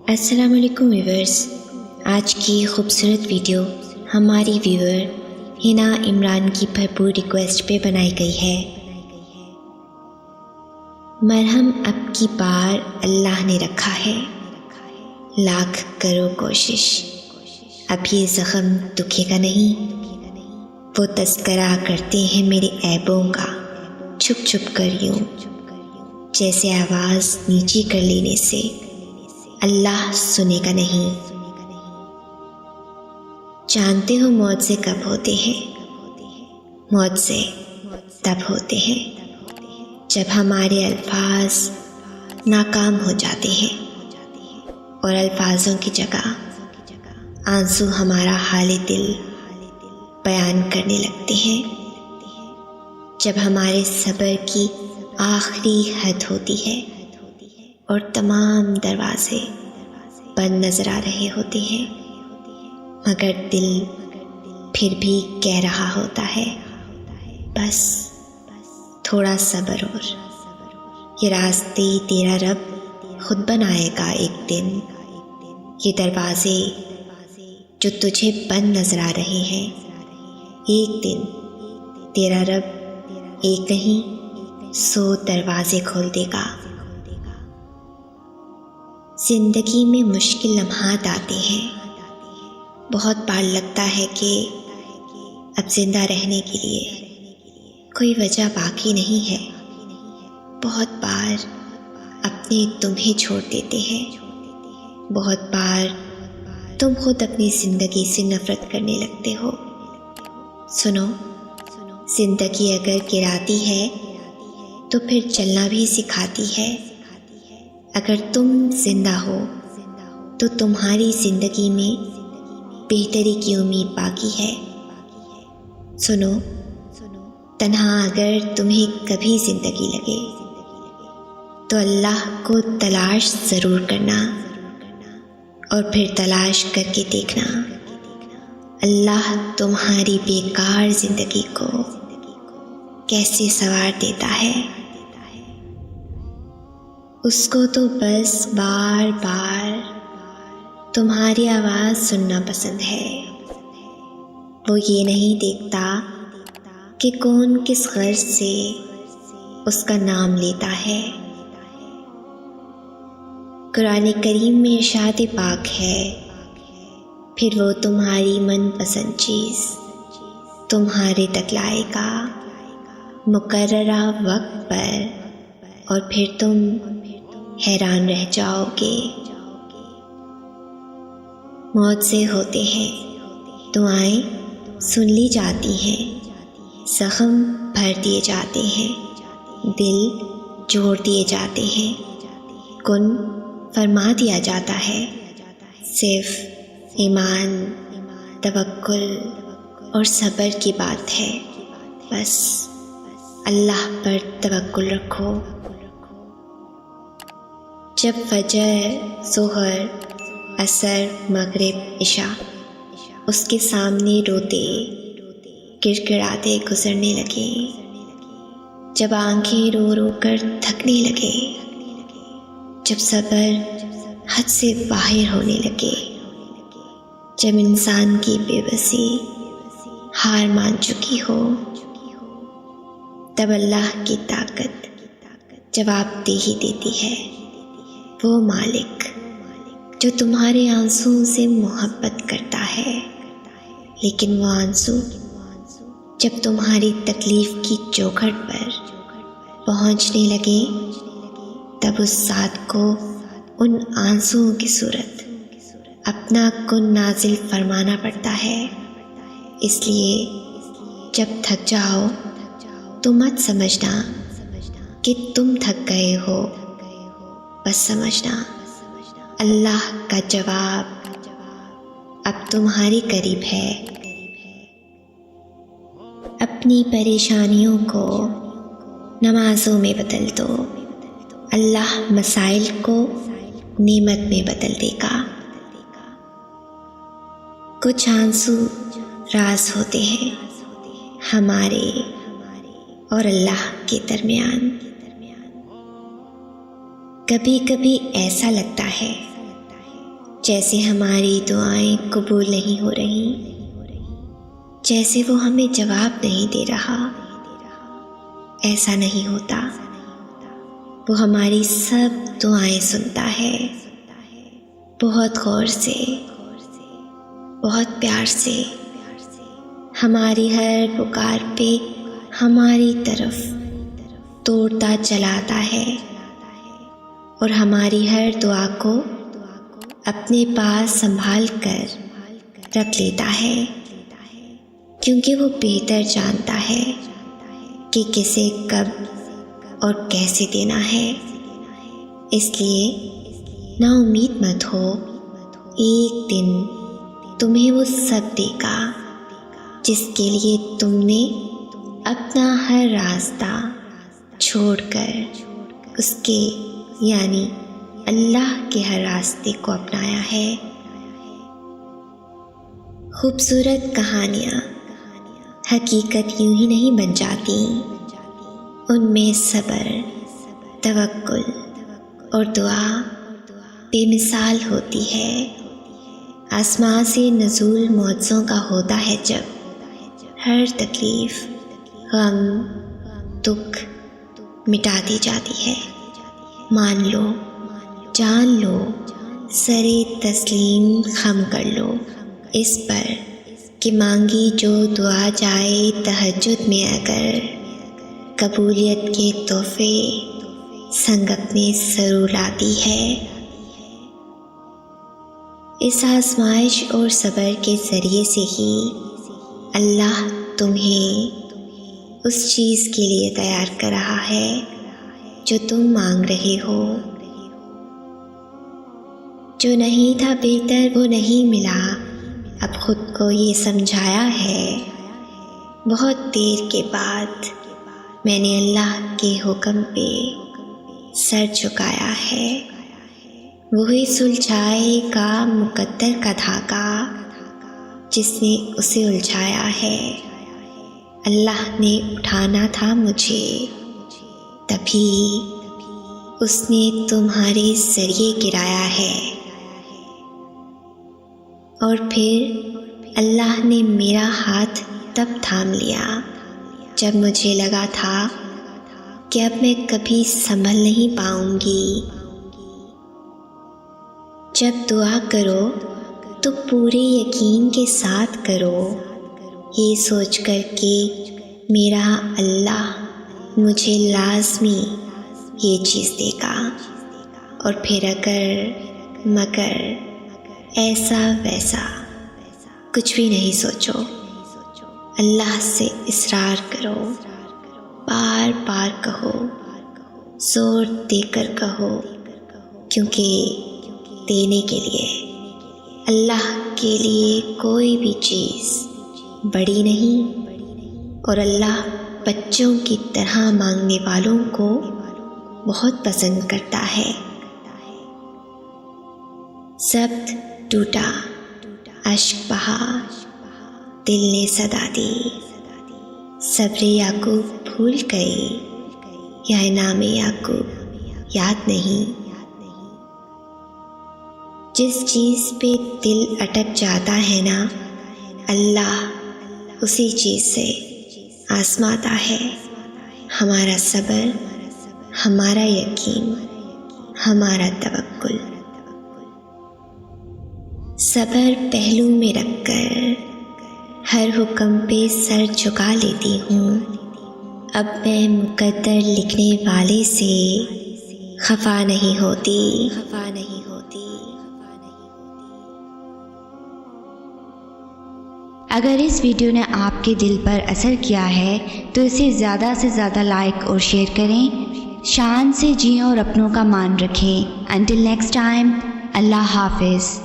अस्सलाम वालेकुम व्यूवर्स। आज की खूबसूरत वीडियो हमारी व्यूवर हिना इमरान की भरपूर रिक्वेस्ट पे बनाई गई है। मरहम अब की बार अल्लाह ने रखा है, लाख करो कोशिश, अब ये ज़ख्म दुखेगा नहीं। वो तस्करा करते हैं मेरे ऐबों का, छुप छुप कर यूं, जैसे आवाज़ नीची कर लेने से अल्लाह सुनेगा नहीं। जानते हो मौत से कब होते हैं? मौत से तब होते हैं जब हमारे अल्फाज नाकाम हो जाते हैं और अल्फाजों की जगह आंसू हमारा हाल दिल बयान करने लगते हैं। जब हमारे सब्र की आखिरी हद होती है और तमाम दरवाजे बंद नज़र आ रहे होते हैं, मगर दिल फिर भी कह रहा होता है बस थोड़ा सब्र, और ये रास्ते तेरा रब खुद बनाएगा एक दिन। ये दरवाजे जो तुझे बंद नज़र आ रहे हैं, एक दिन तेरा रब एक नहीं 100 दरवाजे खोल देगा। ज़िंदगी में मुश्किल लम्हात आते हैं, बहुत बार लगता है कि अब ज़िंदा रहने के लिए कोई वजह बाकी नहीं है। बहुत बार अपने तुम्हें छोड़ देते हैं, बहुत बार तुम खुद अपनी ज़िंदगी से नफ़रत करने लगते हो। सुनो, ज़िंदगी अगर गिराती है तो फिर चलना भी सिखाती है। अगर तुम जिंदा हो तो तुम्हारी ज़िंदगी में बेहतरी की उम्मीद बाकी है। सुनो, तन्हा अगर तुम्हें कभी ज़िंदगी लगे तो अल्लाह को तलाश ज़रूर करना, और फिर तलाश करके देखना अल्लाह तुम्हारी बेकार ज़िंदगी को कैसे संवार देता है। उसको तो बस बार बार तुम्हारी आवाज़ सुनना पसंद है। वो ये नहीं देखता कि कौन किस गर्ज से उसका नाम लेता है। कुरान करीम में इरशाद पाक है, फिर वो तुम्हारी मनपसंद चीज़ तुम्हारे तक लाएगा मुकर्ररा वक्त पर, और फिर तुम हैरान रह जाओगे। मौत से होते हैं दुआएं सुन ली जाती हैं, ज़ख्म भर दिए जाते हैं, दिल जोड़ दिए जाते हैं, कुन फरमा दिया जाता है। सिर्फ ईमान, तवक्कुल और सब्र की बात है। बस अल्लाह पर तवक्कुल रखो। जब फजर, ज़ोहर, असर, मगरिब, इशा उसके सामने रोते गिड़गिड़ाते गुजरने लगे, जब आंखें रो रो कर थकने लगे, जब सब्र हद से बाहर होने लगे, जब इंसान की बेबसी हार मान चुकी हो, तब अल्लाह की ताकत जवाबदेही देती है। वो मालिक जो तुम्हारे आंसुओं से मोहब्बत करता है, लेकिन वो आंसू जब तुम्हारी तकलीफ़ की चौखट पर पहुंचने लगे, तब उस ज़ात को उन आंसुओं की सूरत अपना कुन नाजिल फरमाना पड़ता है। इसलिए जब थक जाओ तो मत समझना कि तुम थक गए हो, बस समझना अल्लाह का जवाब अब तुम्हारे करीब है। अपनी परेशानियों को नमाज़ों में बदल दो, अल्लाह मसाइल को नेमत में बदल देगा। कुछ आंसू राज होते हैं हमारे और अल्लाह के दरमियान। कभी कभी ऐसा लगता है जैसे हमारी दुआएं कबूल नहीं हो रही, जैसे वो हमें जवाब नहीं दे रहा। ऐसा नहीं होता। वो हमारी सब दुआएं सुनता है, बहुत गौर से, बहुत प्यार से। हमारी हर पुकार पे हमारी तरफ तोड़ता चलाता है और हमारी हर दुआ को अपने पास संभाल कर रख लेता है, क्योंकि वो बेहतर जानता है कि किसे कब और कैसे देना है। इसलिए ना उम्मीद मत हो, एक दिन तुम्हें वो सब देगा जिसके लिए तुमने अपना हर रास्ता छोड़कर उसके यानी अल्लाह के हर रास्ते को अपनाया है। खूबसूरत कहानियाँ हकीकत यूं ही नहीं बन जाती, उनमें सब्र, तवक्कुल और दुआ बेमिसाल होती है। आसमां से नज़ूल मौजों का होता है जब हर तकलीफ़, गम, दुख मिटा दी जाती है। मान लो, जान लो, सरे तस्लीम खम कर लो इस पर कि मांगी जो दुआ जाए तहज्जुद में अगर, कबूलियत के तोहफे संग अपने सरूर लाती है। इस आजमाइश और सब्र के ज़रिए से ही अल्लाह तुम्हें उस चीज़ के लिए तैयार कर रहा है जो तुम मांग रहे हो। जो नहीं था बेहतर वो नहीं मिला, अब खुद को ये समझाया है। बहुत देर के बाद मैंने अल्लाह के हुक्म पे सर झुकाया है। वही सुलझाएगा मुकद्दर का धागा जिसने उसे उलझाया है। अल्लाह ने उठाना था मुझे, तभी उसने तुम्हारे ज़रिए गिराया है। और फिर अल्लाह ने मेरा हाथ तब थाम लिया जब मुझे लगा था कि अब मैं कभी संभल नहीं पाऊंगी। जब दुआ करो तो पूरे यकीन के साथ करो, ये सोच कर कि मेरा अल्लाह मुझे लाज़मी ये चीज़ देगा। और फिर अगर मगर ऐसा वैसा कुछ भी नहीं सोचो, अल्लाह से इसरार करो, बार बार कहो, जोर देकर कहो, क्योंकि देने के लिए अल्लाह के लिए कोई भी चीज़ बड़ी नहीं, और अल्लाह बच्चों की तरह मांगने वालों को बहुत पसंद करता है। ज़ब्त टूटा, अश्क बहा, दिल ने सदा दी, सब्र याकूब भूल गई, या इनाम याकूब याद नहीं। जिस चीज़ पे दिल अटक जाता है ना, अल्लाह उसी चीज़ से आजमाता है हमारा सब्र, हमारा यकीन, हमारा तवक्कुल। सब्र पहलू में रखकर हर हुक्म पे सर झुका लेती हूँ। अब मैं मुकद्दर लिखने वाले से खफा नहीं होती। अगर इस वीडियो ने आपके दिल पर असर किया है तो इसे ज़्यादा से ज़्यादा लाइक और शेयर करें। शान से जिएं और अपनों का मान रखें। अंटिल नेक्स्ट टाइम, अल्लाह हाफिज़।